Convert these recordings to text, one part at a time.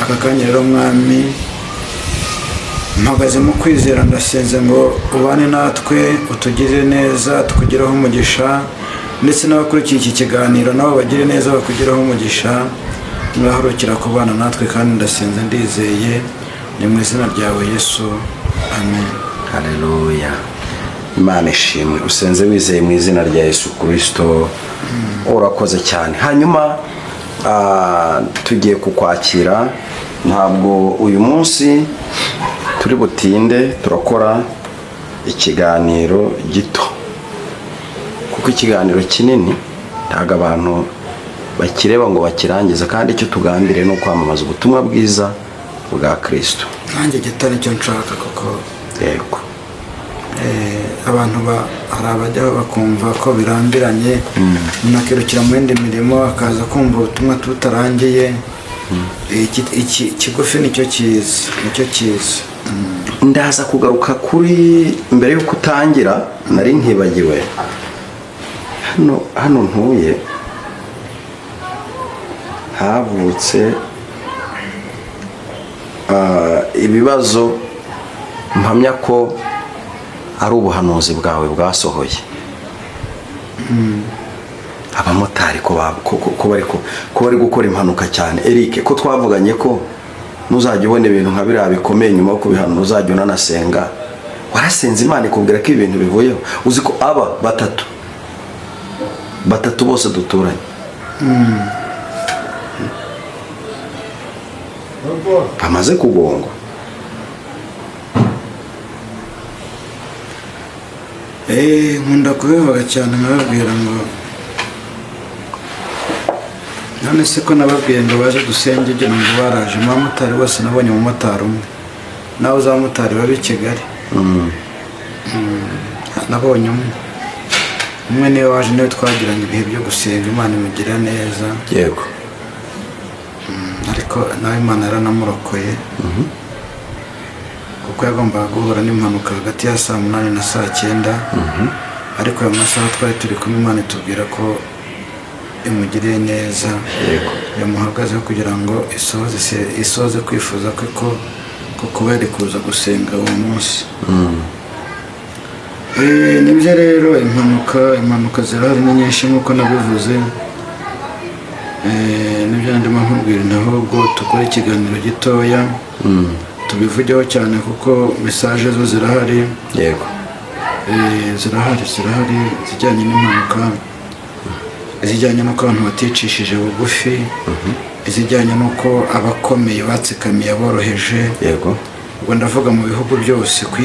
aka kanya rero mwami mpagaze mu kwizera ndasenze ngo ubane natwe utugirire neza tukugireho umugisha ndetse n'abakurikiye iki kiganiro nabo bagire neza bakugiraho umugisha mwahorokera kubana natwe kandi ndasenze ndizeye ni mu izina ryawe Yesu amen. Haleluya. Imana ishimwe. Usenze wizeye mu izina rya Yesu Kristo. Urakoze cyane. Hanyuma tugiye kukwakira, ntabwo uyu munsi turi butinde, turakora ikiganiro gito kuko ikiganiro kinini ntago abantu bakireba ngo bakirangiza, kandi icyo tugambire no kwamamaza ubutumwa bwiza bwa Kristo. Nanjye gitari cyo nshaka kuko yego abantu hari abajya bakumva ko birambiranye, nakirukira mu yindi mirimo akaza kumva ubutumwa tutarangiye. Iki kigufi nicyo cyiza. Ndaza kugaruka kuri mbere yo kutangira, nari nkibagiwe hano ntuye havutse ibibazo mpamya ko ari ubuhanuzi bwawe bwasohoye. Abamotari ko bari gukora impanuka cyane. Eric, ko twavuganye ko nuzajya ubona ibintu nka biriya bikomeye nyuma yo kubihanura uzajya unanasenga. Warasenze Imana ikubwira ko ibintu bivuyeho. Uzi ko aba batatu bose duturanye bamaze kugongwa. Nkunda kubivuga cyane nkababwira ngo none se ko nababwiye ngo baje dusenge ibyo ngo baraje. Umumotari wose nabonye umumotari umwe, nawe uzamotari babi Kigali nabonye umwe niwe waje, niwe twagiranye ibihe byo gusenga Imana imugira neza. Yego. Ariko nawe Imana yaranamurokoye kuko yagombaga guhura n'impanuka hagati ya saa 8 na saa 9. Ariko ayo masaha twari turi kumwe Imana itubwira ko imugiriye neza, yamuhagazeho kugira ngo isoze kwifuza kwe ko kuba yari kuza gusenga uwo munsi. Nibyo rero impanuka zirahari ni nyinshi nk'uko nabivuze. Nibyo ndimo nkubwira, ahubwo tukora ikiganiro gitoya tubivugeho cyane kuko mesaje zo zirahari. Yego. Zirahari zijyanye n'impanuka, izijyanye n'uko abantu baticishije bugufi, izijyanye n'uko abakomeye batsikamiye aboroheje. Yego. Ubwo ndavuga mu bihugu byose ku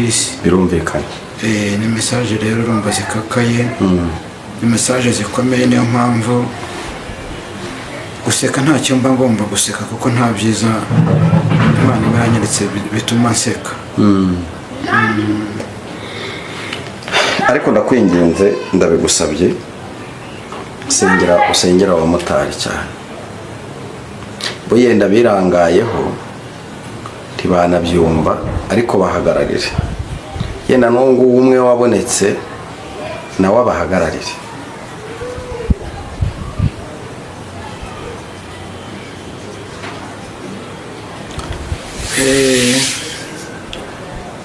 isi birumvikana. Ni mesaje rero urumva zikakaye, ni mesaje zikomeye. Niyo mpamvu guseka ntacyo mba ngomba guseka kuko nta byiza Imana yanyeretse bituma nseka. Ariko ndakwinginze, ndabigusabye, usengera abamotari cyane. Bo yenda birangayeho ntibanabyumva, ariko bahagararire. Yenda n'uwo umwe wabonetse nawe abahagararire.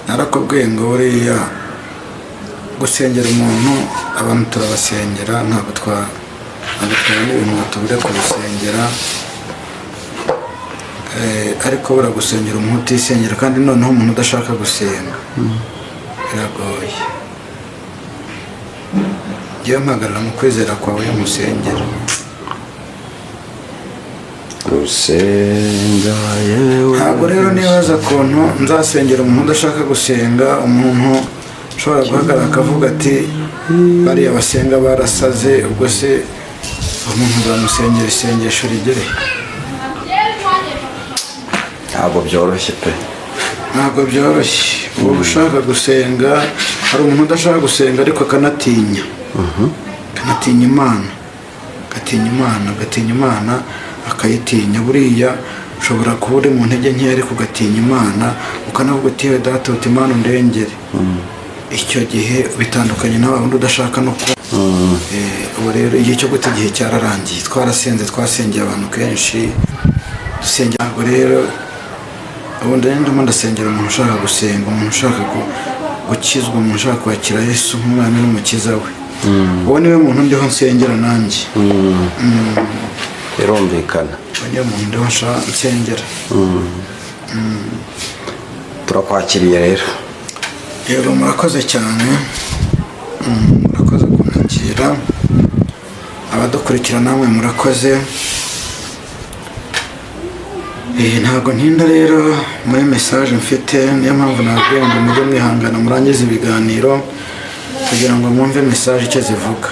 Narakubwiye ngo buriya gusengera umuntu, abantu turabasengera, ntabwo twabona ibintu tubure kubisengera. Ariko bura gusengera umuntu utisengera, kandi noneho umuntu udashaka gusenga biragoye. Ngiye mpagarara mu kwizera kwawe musengera. Ntabwo rero nibaza ukuntu nzasengera umuntu udashaka gusenga. Umuntu ushobora guhagarara akavuga ati bariya basenga barasaze, ubwo se umuntu uzamusengera isengesho rigere? Ntabwo byoroshye pe. Ntabwo byoroshye. Ubu ushaka gusenga, hari umuntu udashaka gusenga ariko akanatinya Imana, akayitinya. Buriya ushobora kuba uri mu ntege nkeya ariko ugatinya Imana, ukanavuga uti yewe data uti Imana undengere. Icyo gihe bitandukanye na wundi udashaka no kuba. Ubu rero igihe cyo guta igihe cyararangiye. Twasengeye abantu kenshi, dusengera. Ntabwo rero ubundi ndimo ndasengera umuntu ushaka gusenga, umuntu ushaka gukizwa, umuntu ushaka kwakira Yesu nk'umwami n'umukiza we. Uwo niwe muntu ndiho nsengera nanjye. birumvikana. Uwo niwe muntu ndiho nsengera. turakwakiriye rero. Yego murakoze cyane, murakoze kunyakira, abadukurikira namwe murakoze. Ntabwo ntinda rero muri message mfite, niyo mpamvu nabwiye ngo mujye mwihangana murangize ibiganiro kugira ngo mwumve message icyo zivuga.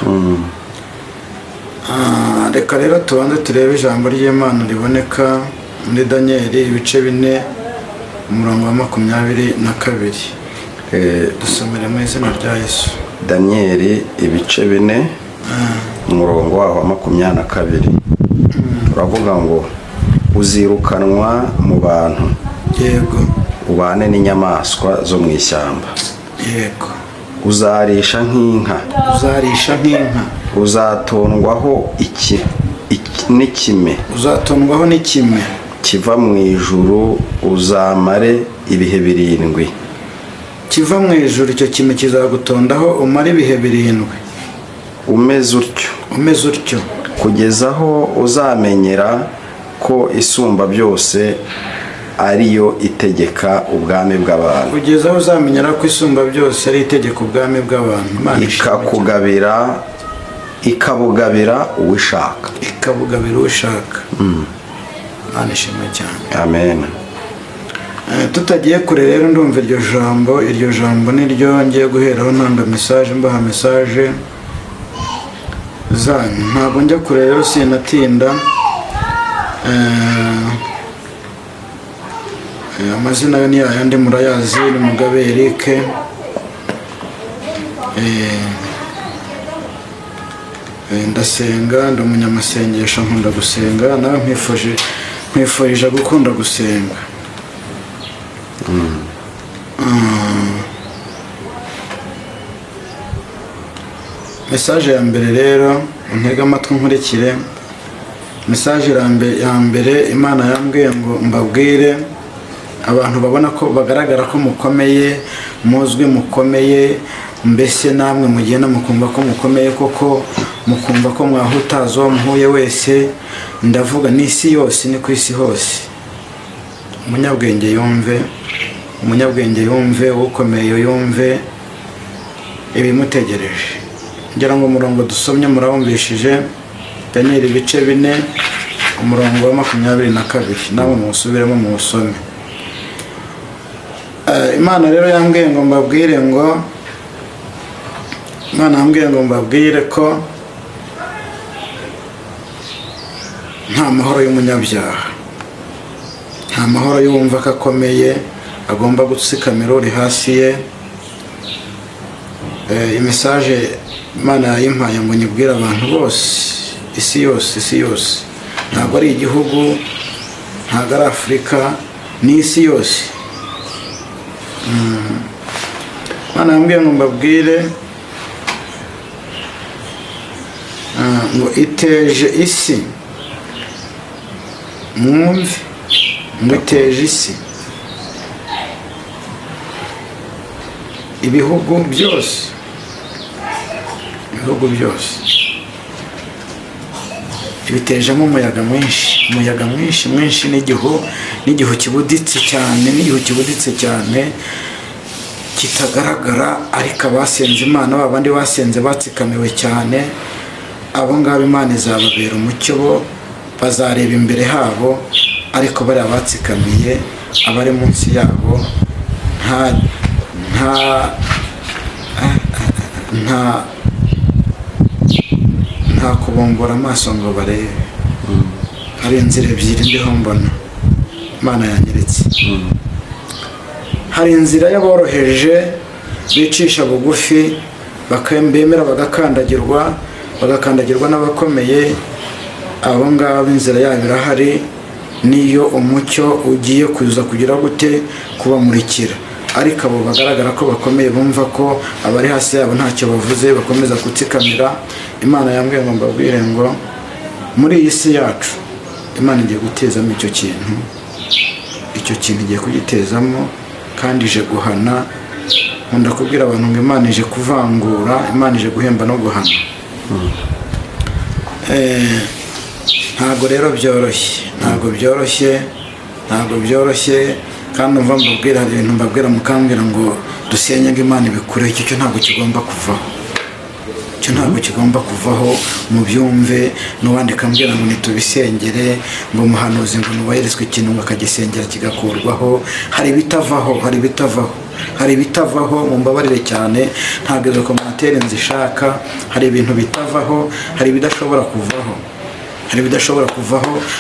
Reka rero tubanze turebe ijambo ry'Imana riboneka muri Daniyeli ibice 4 umurongo wa 22. Dusomere mu izina rya Yesu. Daniyeli ibice 4 umurongo wa 22. Turavuga ngo uzirukanwa mu bantu. Yego. Ubane n'inyamaswa zo mu ishyamba. Yego. Uzarisha nk'inka. Uzarisha nk'inka. Uzatondwaho n'ikime. Uzatondwaho n'ikime. Kiva mu ijuru uzamare ibihe 7. Kiva mu ijuru icyo kime kizagutondaho umare ibihe 7. Umeze utyo. Kugeza aho uzamenyera ko isumba byose ariyo itegeka ubwami bw'abantu. Kugeza aho uzamenyera ko isumba byose ari itegeka ubwami bw'abantu. Ikabugabira uwishaka. Imana ishimwe cyane. Amen. Tutagiye kure rero ndumva iryo jambo niryo ngiye guheraho ntanga message, mbaha message zanyu. Ntabwo njya kure rero sinatinda. Amazina yo ni ayandi murayazi, ni Mugabe Eric. Ndasenga, ndi umunyamasengesho, nkunda gusenga, nawe nkwifurije gukunda gusenga. Message ya mbere rero untega amatwi nkurikire. Message ya mbere Imana yambwiye ngo mbabwire abantu babona ko bagaragara ko mukomeye, muzwi mukomeye, mbese namwe mugenda mukumva ko mukomeye koko, mukumva ko mwahutaza uwo muhuye wese. Ndavuga n'isi yose, ni ku isi hose. Umunyabwenge yumve, ukomeye yumve ibimutegereje. Ngira ngo umurongo dusomye murawumvishije, Daniyeli ibice 4 umurongo wa 22. Nawe musubiremo muwusome. Imana rero yambwiye ngo mbabwire ko nta mahoro y'umunyabyaha, nta mahoro y'uwumva ko akomeye agomba gutsikamira uri hasi ye. Message Imana yayimpaye ngo nyibwire abantu bose, isi yose. Ntabwo ari igihugu, ntabwo ari Afurika, ni isi yose. Imana yambwiye ngo mbabwire ngo iteje isi, mwumve ngo iteje isi, ibihugu byose ibitejemo umuyaga mwinshi n'igihu kibuditse cyane, kitagaragara, ariko abasenze Imana, babandi basenze batsikamiwe cyane, abo ngabo Imana izababera umucyo, bo bazareba imbere habo, ariko bari abatsikamiye, abari munsi yabo nta kubumbura amaso ngo barebe. Hari inzira ebyiri ndiho mbona Imana yanyeretse. Hari inzira y'aboroheje bicisha bugufi, bakembemera bagakandagirwa n'abakomeye. Abo ngabo inzira yabo irahari, niyo umucyo ugiye kuza kugira gute kubamurikira. Ariko abo bagaragara ko bakomeye, bumva ko abari hasi yabo ntacyo bavuze, bakomeza gutsikamira. Imana yambwiye ngo mbabwire ngo muri iyi si yacu Imana igiye gutezamo icyo kintu igiye kugitezamo kandi ije guhana. Nkunda kubwira abantu ngo Imana ije kuvangura, Imana ije guhemba no guhana. Ntabwo rero byoroshye kandi umva mbabwira, hari ibintu mbabwira mukambwira ngo dusenye ngo Imana ibikureho. Icyo ntabwo kigomba kuvaho, icyo ntabwo kigomba kuvaho. Mubyumve, n'uwandika ambwira ngo nitubisengere, ngo umuhanuzi ngo nubahirizwe ikintu ngo akagisengera kigakurwaho. Hari ibitavaho, mumbabarire cyane, ntabwo izo komantere nzishaka. Hari ibintu bitavaho, hari ibidashobora kuvaho,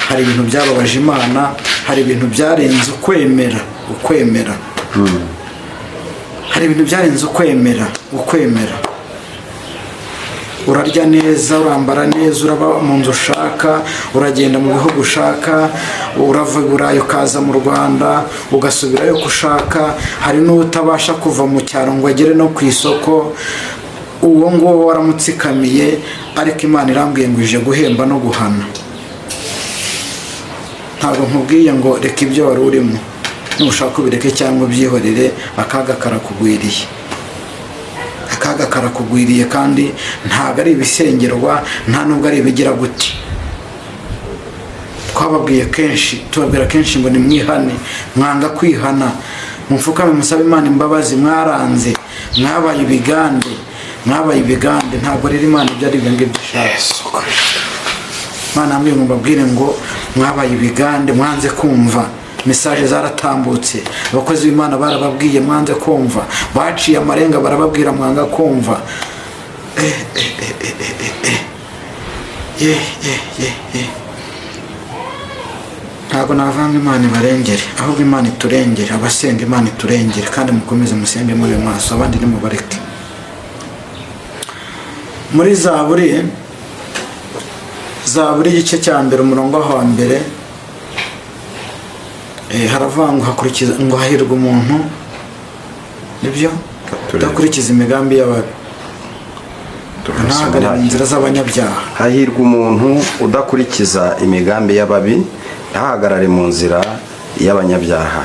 hari ibintu byababaje Imana, hari ibintu byarenze ukwemera. Hari ibintu byarenze ukwemera. Urarya neza, urambara neza, uraba mu nzu ushaka, uragenda mu bihugu ushaka, urava i Burayi ukaza mu Rwanda, ugasubirayo uko ushaka. Hari n'utabasha kuva mu cyaro ngo agere no ku isoko, uwo nguwo waramutsikamiye. Ariko Imana irambwiye ngo ije guhemba no guhana. Ntabwo nkubwiye ngo reka ibyo wari urimo, nushaka ubireke cyangwa ubyihorere. Akaga karakugwiriye kandi ntabwo ari ibisengerwa, nta nubwo ari ibigira gute. Tubabwira kenshi ngo nimwihane, mwanga kwihana, mupfukame musabe Imana imbabazi. Mwaranze, mwabaye ibigande. Ntabwo rero Imana ibyo ari ibyo ishaka. Imana yambwiye ngo mbabwire ngo mwabaye ibigande, mwanze kumva. Mesaje zaratambutse, abakozi b'Imana barababwiye mwanze kumva, baciye amarenga barababwira mwanga kumva. Ntabwo navanga Imana ibarengere, ahubwo Imana iturengere. Abasenga Imana iturengere, kandi mukomeze musenge muri maso, abandi nimubareke. Muri Zaburi igice cya mbere umurongo wa mbere, haravanga ngo hahirwa umuntu, nibyo, udakurikiza imigambi y'ababi, ntahagarare mu nzira z'abanyabyaha. Hahirwa umuntu udakurikiza imigambi y'ababi, ntahagarare mu nzira y'abanyabyaha,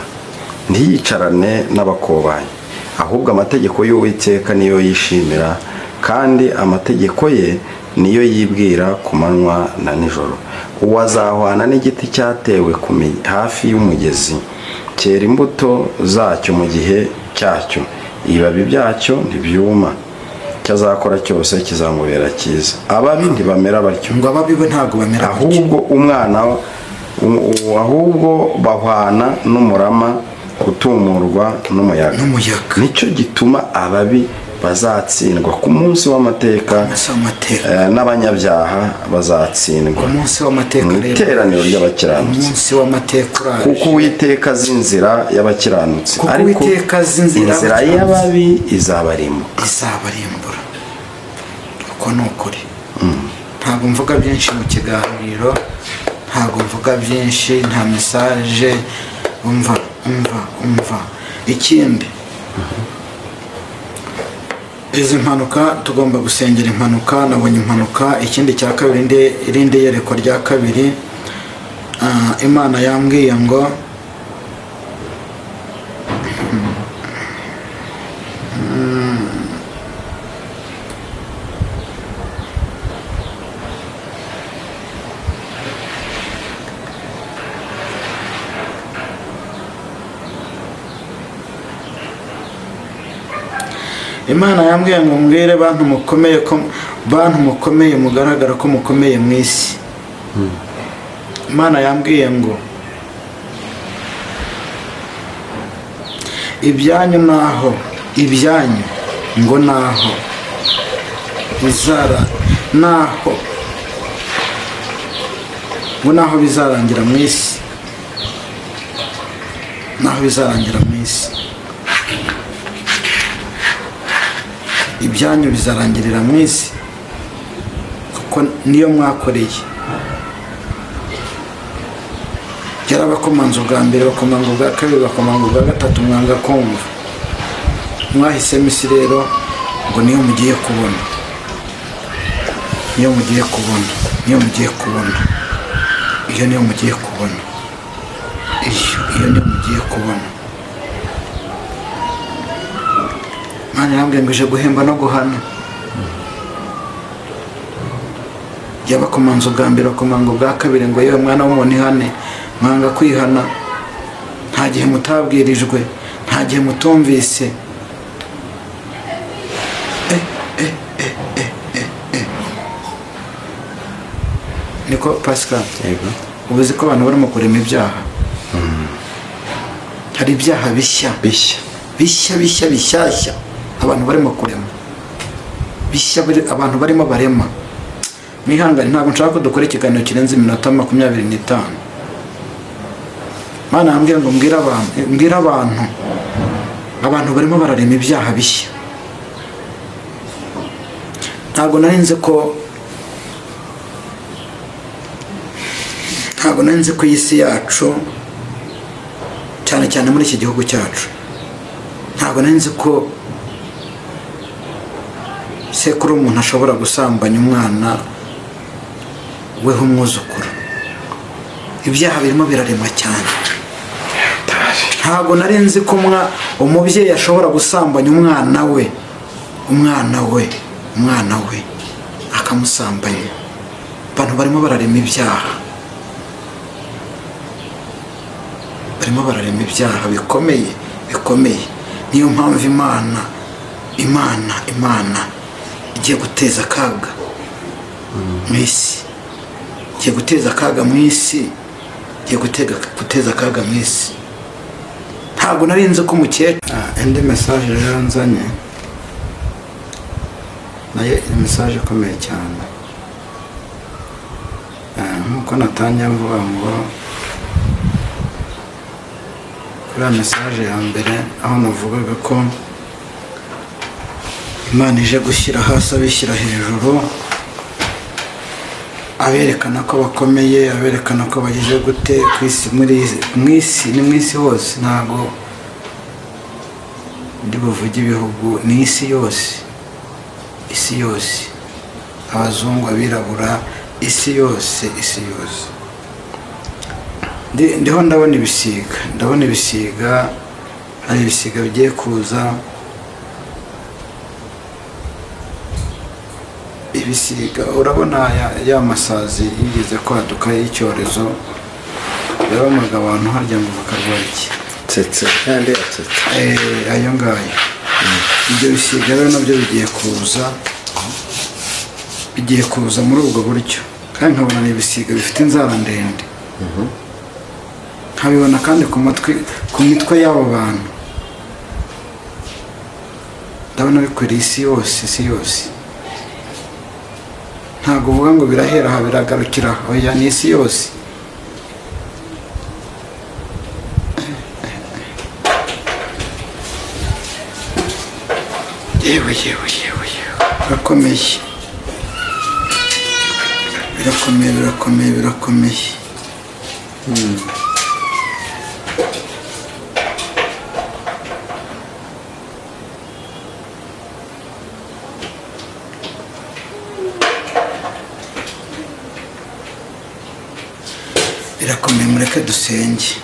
ntiyicarane n'abakobanyi. Ahubwo amategeko y'Uwiteka niyo yishimira, kandi amategeko ye niyo yibwira ku manywa na nijoro. Uwo azahwana n'igiti cyatewe hafi y'umugezi, cyera imbuto zacyo mu gihe cyacyo, ibibabi byacyo ntibyuma. Icyo azakora cyose kizamubera cyiza. Ababi ntibamera batyo, ngo ababi bo ntabwo bamera batyo, ahubwo bahwana n'umurama utumurwa n'umuyaga. Nicyo gituma ababi bazatsindwa ku munsi w'amateka, n'abanyabyaha bazatsindwa mu iteraniro ry'abakiranutsi. Kuko Uwiteka azi inzira y'abakiranutsi, ariko inzira y'ababi izabarimbura. Uko ni ukuri. Ntabwo mvuga byinshi mu kiganiro, nta mesaje. Umva ikindi, izi mpanuka tugomba gusengera impanuka. Nabonye impanuka. Ikindi cya kabiri, irindi yerekwa rya kabiri, Imana yambwiye ngo Imana yambwiye ngo mbwire bantu mukomeye mugaragara ko mukomeye mu isi. Imana yambwiye ngo ibyanyu ngo naho bizarangira mu isi, ibyanyu bizarangirira mu isi, kuko niyo mwakoreye. Yarabakomanze ubwa mbere, bakomanga ubwa kabiri, bakomanga ubwa gatatu, mwanga kumva. Mwahisemo isi rero ngo niyo mugiye kubona. iyo niyo mugiye kubona, iyo niyo mugiye kubona. Imana yambwiye ngo ije guhemba no guhana. Yabakomanze ubwa mbere, bakomanga ubwa kabiri, ngo yewe mwana w'umuntu ihane, mwanga kwihana. Nta gihe mutabwirijwe, nta gihe mutumvise. Niko Pascal, ubuzi ko abantu barimo kurema ibyaha. Hari ibyaha bishyashya abantu barimo kurema, bishya abantu barimo barema. Mwihangane, ntabwo nshaka ko dukora ikiganiro kirenze iminota 25. Mana yambwira ngo mbwira abantu barimo bararema ibyaha bishya. Ntabwo nari nzi ko isi yacu, cyane cyane muri iki gihugu cyacu, ntabwo nari nzi ko sekuru umuntu ashobora gusambanya umwana we umwuzukuru. Ibyaha birimo birarema cyane. Ntabwo nari nzi ko umubyeyi ashobora gusambanya umwana we akamusambanya. Abantu barimo bararema ibyaha, barimo bararema ibyaha bikomeye. Niyo mpamvu Imana igiye guteza akaga mu isi, igiye guteza akaga mu isi. Ntabwo nari nzi ko umukecuru. Indi message rero nzanye nayo ni message ikomeye cyane. Nkuko natangiye mvuga ngo kuri message ya mbere, aho navugaga ko Imana ije gushyira hasi abishyira hejuru, aberekana ko bakomeye, aberekana ko bagiye gute ku isi, mu isi hose. Ntabwo ndi buvuge ibihugu, ni isi yose, abazungu, abirabura, isi yose. Ndiho ndabona ibisiga, hari ibisiga bigiye kuza. Ibisiga, urabona ya masazi yigeze kwaduka y'icyorezo, yaromaga abantu harya ngo bakarwara iki? Tsetse. Ayo ngayo. Ibyo bisiga rero nabyo bigiye kuza muri ubwo buryo. Kandi nkabona ni ibisiga bifite inzara ndende. Nkabibona kandi ku mitwe y'abo bantu. Ndabona bikwiriye isi yose. Ntabwo uvuga ngo birahera aha biragarukira, oya, ni isi yose. Yewe birakomeye. Birakomeye, mureke dusenge.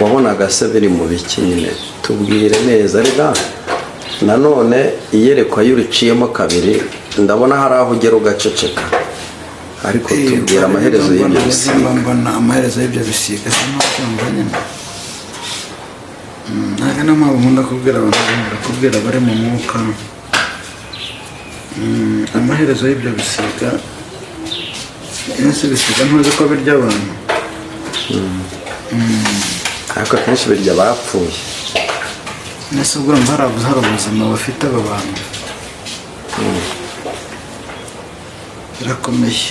wabonaga se biri mu biki nyine? Tubwire neza. Rega nanone iyerekwa y'uriciyemo kabiri, ndabona hari aho ugera ugaceceka, ariko tubwira amaherezo y'ibyo bisiga. Mbona amaherezo y'ibyo bisiga sinumva nyine. Ntabwo n'amahoro nkunda kubwira abantu, bari mu mwuka. Amaherezo y'ibyo bisiga, bisiga ntuzi ko birya abantu. Ariko akenshi birya bapfuye. Nese ubwo hari ubuzima bafite aba bantu. Birakomeye,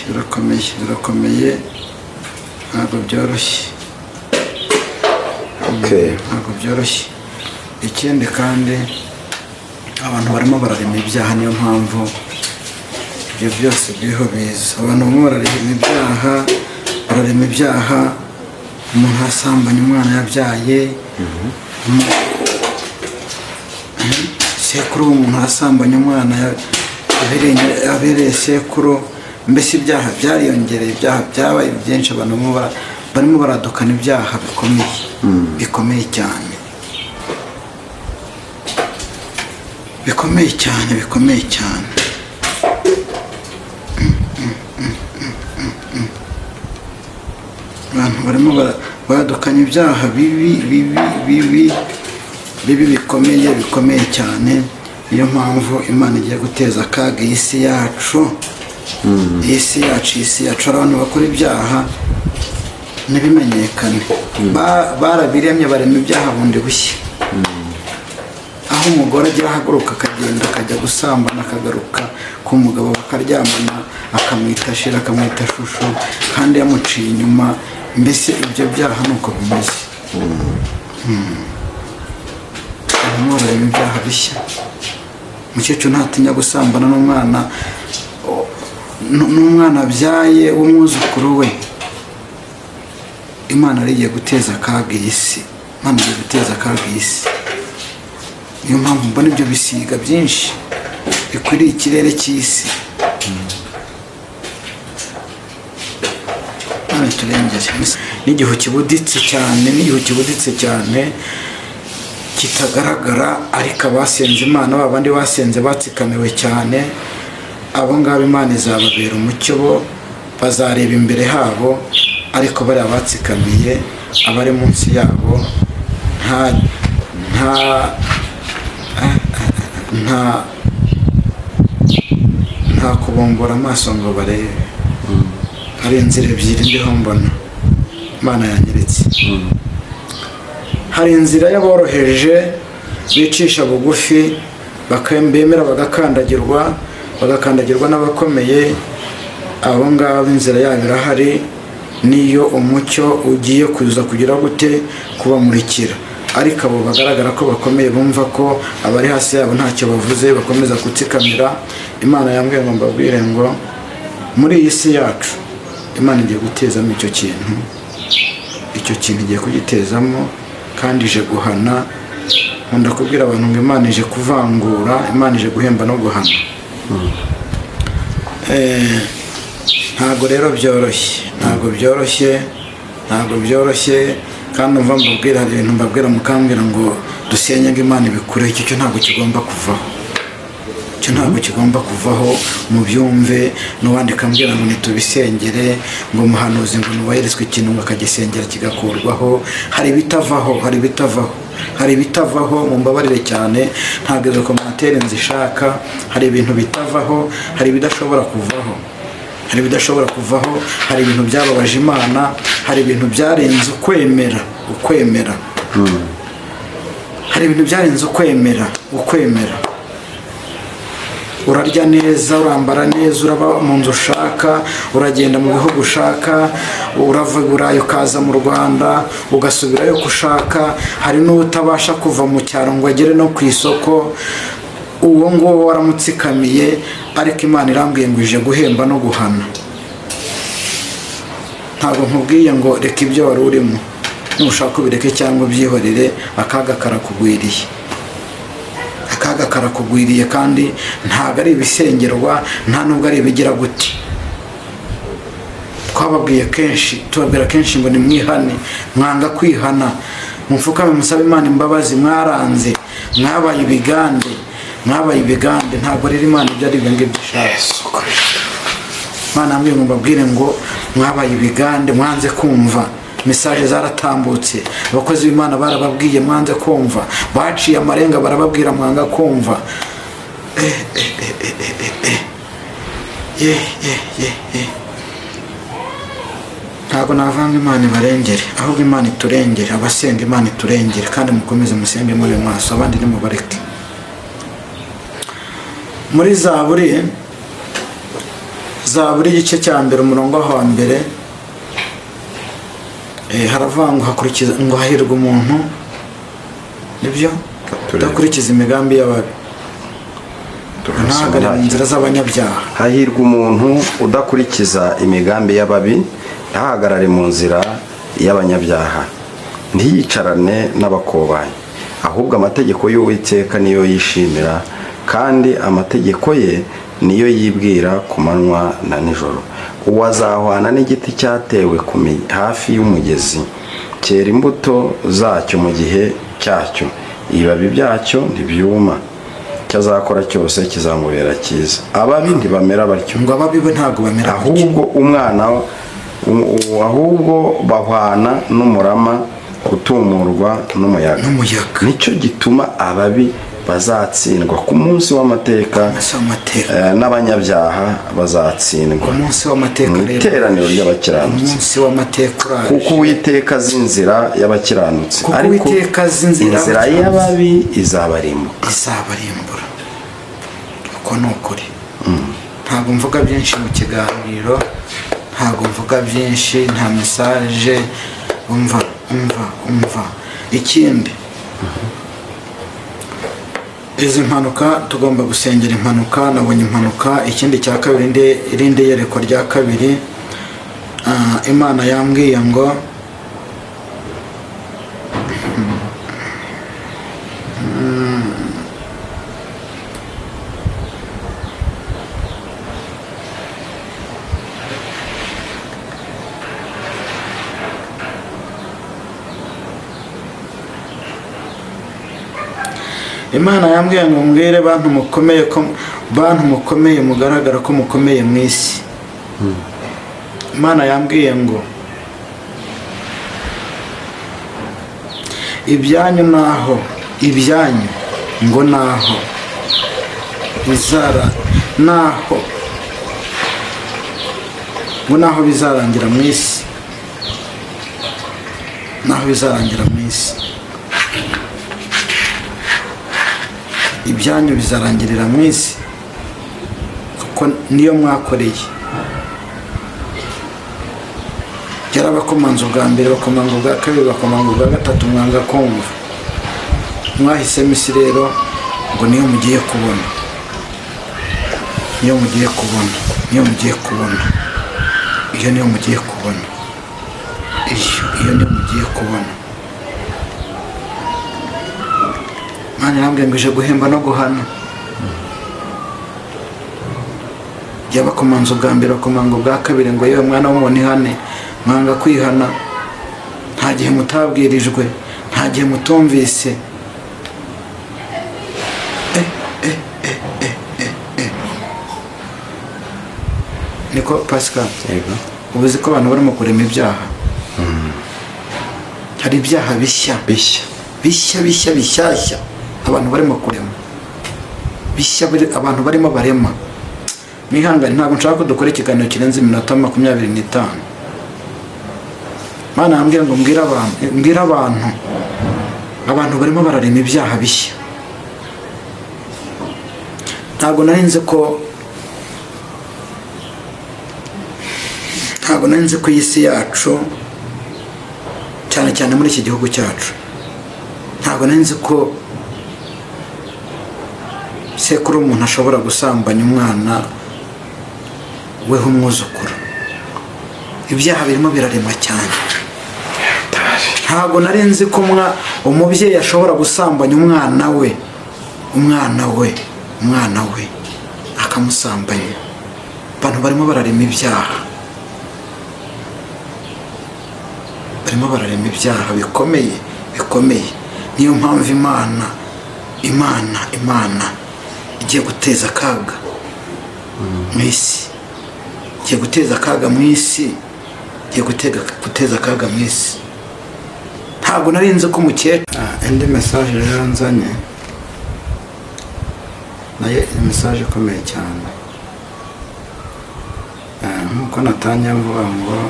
ntabwo byoroshye. Ntabwo byoroshye. Ikindi kandi abantu barimo bararema ibyaha, niyo mpamvu ibyo byose biriho biza. Abantu barimo bararema ibyaha umuntu asambanya umwana yabyaye, sekuru w'umuntu asambanya umwana yabereye sekuru. Mbese ibyaha byariyongereye, ibyaha byabaye byinshi, abantu barimo baradukana ibyaha bikomeye cyane, bikomeye cyane. Abantu barimo baradukana ibyaha bibi bikomeye cyane. Niyo mpamvu Imana igiye guteza akaga isi yacu, isi yacu. Abantu bakora ibyaha ntibimenyekane, barabiremye barema ibyaha bundi bushya. Aho umugore agira ahaguruka akagenda akajya gusambana, akagaruka ku mugabo bakaryamana, akamwita shira, akamwita shusho, kandi yamuciye inyuma. Mbese ibyo byaha nuko bimeze. Barimo barema ibyaha bishya. Umukecuru ntatinya gusambana n'umwana abyaye w'umwuzukuru we. Imana arigiye guteza akaga isi, Imana igiye guteza akaga isi. Niyo mpamvu mbona ibyo bisiga byinshi bikwiriye ikirere cy'isi. Imana iturengere. N'igihu kibuditse cyane, kitagaragara, ariko abasenze Imana, babandi basenze batsikamiwe cyane, abo ngabo Imana izababera umucyo, bo bazareba imbere habo, ariko bariya batsikamiye, abari munsi yabo nta kubumbura amaso ngo barebe. Hari inzira ebyiri ndiho mbona Imana yanyeretse. Hari inzira y'aboroheje bicisha bugufi, bemera bagakandagirwa n'abakomeye. Abo ngabo inzira yabo irahari, niyo umucyo ugiye kuza kugira gute kubamurikira. Ariko abo bagaragara ko bakomeye, bumva ko abari hasi yabo ntacyo bavuze, bakomeza gutsikamira. Imana yambwiye ngo mbabwire ngo muri iyi si yacu Imana igiye gutezamo icyo kintu igiye kugitezamo, kandi ije guhana. Nkunda kubwira abantu ngo Imana ije kuvangura, Imana ije guhemba no guhana. Ntabwo rero byoroshye, kandi umva mbabwira, hari ibintu mbabwira mukambwira ngo dusenye ngo Imana ibikure. Icyo ntabwo kigomba kuvaho, mu byumve. N'uwandika ambwira ngo nitubisengere, ngo umuhanuzi ngo nubahirizwe ikintu ngo akagisengera kigakurwaho. Hari ibitavaho, mumbabarire cyane, ntabwo izo komantere nzishaka. Hari ibintu bitavaho, hari ibidashobora kuvaho, hari ibintu byababaje Imana, hari ibintu byarenze ukwemera. Hari ibintu byarenze ukwemera. Urarya neza, urambara neza, uraba mu nzu ushaka, uragenda mu bihugu ushaka, urava i Burayi ukaza mu Rwanda, ugasubirayo uko ushaka. Hari n'utabasha kuva mu cyaro ngo agere no ku isoko. Uwo nguwo waramutsikamiye, ariko Imana irambwiye ngo ije guhemba no guhana. Ntabwo nkubwiye ngo reka ibyo wari urimo, nushaka ubireke cyangwa ubyihorere. Akaga karakugwiriye, kandi ntabwo ari ibisengerwa, nta nubwo ari ibigira gute. Tubabwira kenshi ngo nimwihane, mwanga kwihana, mupfukame musabe Imana imbabazi. Mwaranze, mwabaye ibigande. Ntabwo rero Imana ibyo ari ibyo ishaka. Imana yambwiye ngo mbabwire ngo mwabaye ibigande, mwanze kumva. Mesaje zaratambutse, abakozi b'Imana barababwiye mwanze kumva, baciye amarenga barababwira mwanga kumva. Ntabwo navanga Imana ibarengere, ahubwo Imana iturengere. Abasenga Imana iturengere, kandi mukomeze musenge muri maso, abandi nimubareke. Muri Zaburi igice cya mbere umurongo wa mbere, haravuga ngo hahirwa umuntu, nibyo, udakurikiza imigambi y'ababi, ntahagarare mu nzira z'abanyabyaha. Hahirwa umuntu udakurikiza imigambi y'ababi, ntahagarare mu nzira y'abanyabyaha, ntiyicarane n'abakobanyi, ahubwo amategeko y'Uwiteka niyo yishimira, kandi amategeko ye niyo yibwira ku manywa na nijoro. Uwo azahwana n'igiti cyatewe hafi y'umugezi, cyera imbuto zacyo mu gihe cyacyo, ibibabi byacyo ntibyuma, icyo azakora cyose kizamubera cyiza. Ababi ntibamera batyo, ngo ababi bo ntabwo bamera batyo, ahubwo bahwana n'umurama utumurwa n'umuyaga. Nicyo gituma ababi bazatsindwa ku munsi w'amateka, n'abanyabyaha bazatsindwa mu iteraniro ry'abakiranutsi, kuko Uwiteka azi inzira y'abakiranutsi, ariko inzira y'ababi izabarimbura. uko ni ukuri. Ntabwo mvuga byinshi mu kiganiro, ntabwo mvuga byinshi, nta mesaje. umva ikindi, izi mpanuka tugomba gusengera impanuka. Nabonye impanuka. Ikindi cya kabiri, irindi yerekwa rya kabiri, Imana yambwiye ngo Imana yambwiye ngo mbwire bantu mukomeye mugaragara ko mukomeye mu isi. Imana yambwiye ngo ibyanyu ngo naho bizarangira mu isi, ibyanyu bizarangirira mu isi, kuko niyo mwakoreye. Yarabakomanze ubwa mbere, bakomanga ubwa kabiri, bakomanga ubwa gatatu, mwanga kumva. Mwahisemo isi rero ngo niyo mugiye kubona, iyo niyo mugiye kubona. Imana irambwira ngo ije guhemba no guhana. Yabakomanze ubwa mbere, bakomanga ubwa kabiri, ngo yewe mwana w'umuntu ihane. Mwanga kwihana, nta gihe mutabwirijwe, nta gihe mutumvise. Niko Pascal, ubuzi ko abantu barimo kurema ibyaha. Hari ibyaha bishyashya abantu barimo kurema, abantu barimo barema. Mwihangane, ntabwo nshaka ko dukora ikiganiro kirenze iminota 25. Mana yambwira ngo mbwira abantu barimo bararema ibyaha bishya. Ntabwo nari nzi ko isi yacu, cyane cyane muri iki gihugu cyacu, ntabwo nari nzi ko sekuru umuntu ashobora gusambanya umwana we w'umwuzukuru. Ibyaha birimo birarema cyane. Ntabwo nari nzi ko umubyeyi ashobora gusambanya umwana we akamusambanya. Abantu barimo bararema ibyaha, bikomeye. Niyo mpamvu Imana igiye guteza akaga mu isi, Ntabwo nari nzi ko umukecuru. Indi message rero nzanye nayo ni message ikomeye cyane. Nkuko natanya mvuga ngo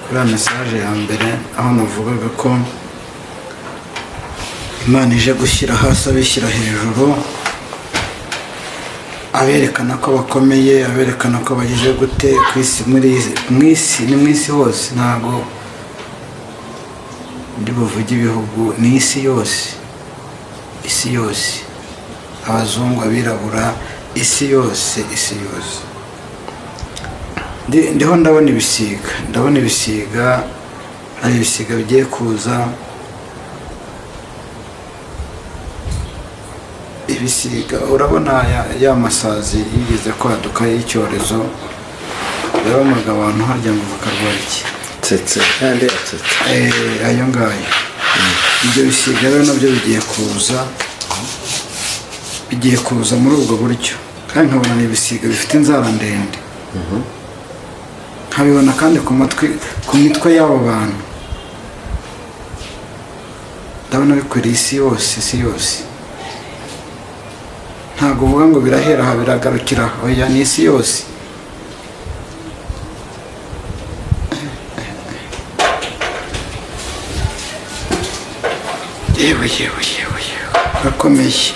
kuri message ya mbere, aho navugaga ko Imana ije gushyira hasi abishyira hejuru, aberekana ko bakomeye, aberekana ko bagiye gute ku isi, mu isi hose. Ntabwo ndi buvuge ibihugu, ni isi yose, abazungu, abirabura, isi yose. ndiho ndabona ibisiga hari ibisiga bigiye kuza, ibisiga urabona ya masazi yigeze kwaduka y'icyorezo yaromaga abantu harya ngo bakarwara iki tsetse kandi yatsetse ayo ngayo. Ibyo bisiga rero nabyo bigiye kuza muri ubwo buryo, kandi nkabona ni ibisiga bifite inzara ndende, nkabibona kandi ku mitwe y'abo bantu. ndabona bikwiriye isi yose, ntabwo uvuga ngo birahera aha biragarukira, oya ni isi yose. yewe birakomeye.